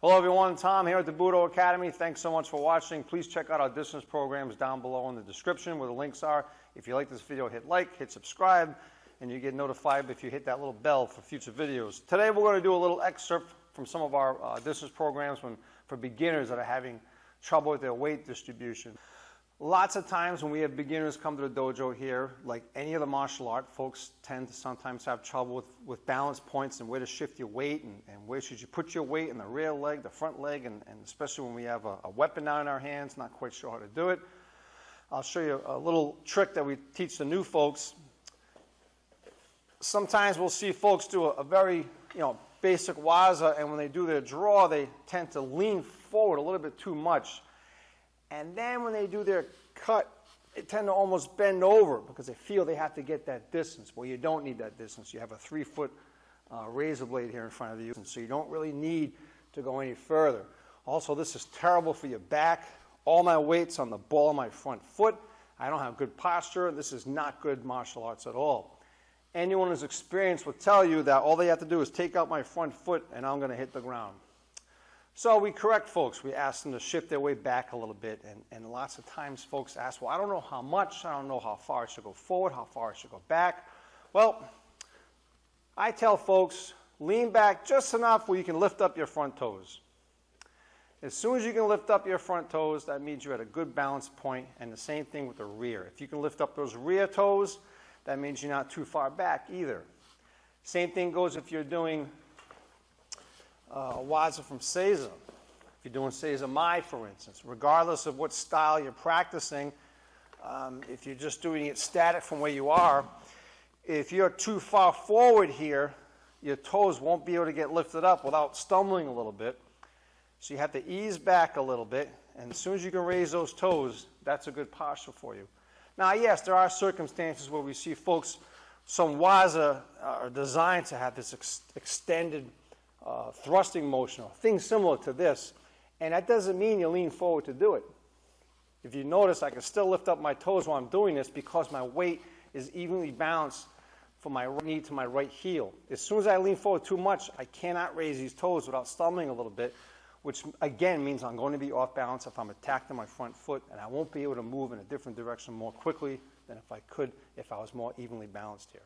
Hello everyone, Tom here at the Budo Academy. Thanks so much for watching. Please check out our distance programs down below in the description where the links are. If you like this video, hit like, hit subscribe, and you get notified if you hit that little bell for future videos. Today we're going to do a little excerpt from some of our distance programs for beginners that are having trouble with their weight distribution. Lots of times when we have beginners come to the dojo here, like any other martial art, folks tend to sometimes have trouble with balance points and where to shift your weight and where should you put your weight in the rear leg, the front leg, and especially when we have a weapon now in our hands, not quite sure how to do it. I'll show you a little trick that we teach the new folks. Sometimes we'll see folks do a very basic waza, and when they do their draw, they tend to lean forward a little bit too much. And then when they do their cut, they tend to almost bend over because they feel they have to get that distance. Well, you don't need that distance. You have a 3-foot razor blade here in front of you, and so you don't really need to go any further. Also, this is terrible for your back. All my weight's on the ball of my front foot. I don't have good posture. This is not good martial arts at all. Anyone who's experienced will tell you that all they have to do is take out my front foot and I'm going to hit the ground. So we correct folks. We ask them to shift their weight back a little bit, and lots of times folks ask, well, I don't know how much, I don't know how far I should go forward, how far I should go back. Well, I tell folks, lean back just enough where you can lift up your front toes. As soon as you can lift up your front toes, that means you're at a good balance point, and the same thing with the rear. If you can lift up those rear toes, that means you're not too far back either. Same thing goes if you're doing a waza from Seiza. If you're doing Seiza Mai, for instance, regardless of what style you're practicing, if you're just doing it static from where you are, if you're too far forward here, your toes won't be able to get lifted up without stumbling a little bit. So you have to ease back a little bit, and as soon as you can raise those toes, that's a good posture for you. Now, yes, there are circumstances where we see folks, some waza are designed to have this extended thrusting motion, or things similar to this, and that doesn't mean you lean forward to do it. If you notice, I can still lift up my toes while I'm doing this because my weight is evenly balanced from my right knee to my right heel. As soon as I lean forward too much, I cannot raise these toes without stumbling a little bit, which again means I'm going to be off balance if I'm attacked on my front foot, and I won't be able to move in a different direction more quickly than if I could if I was more evenly balanced here.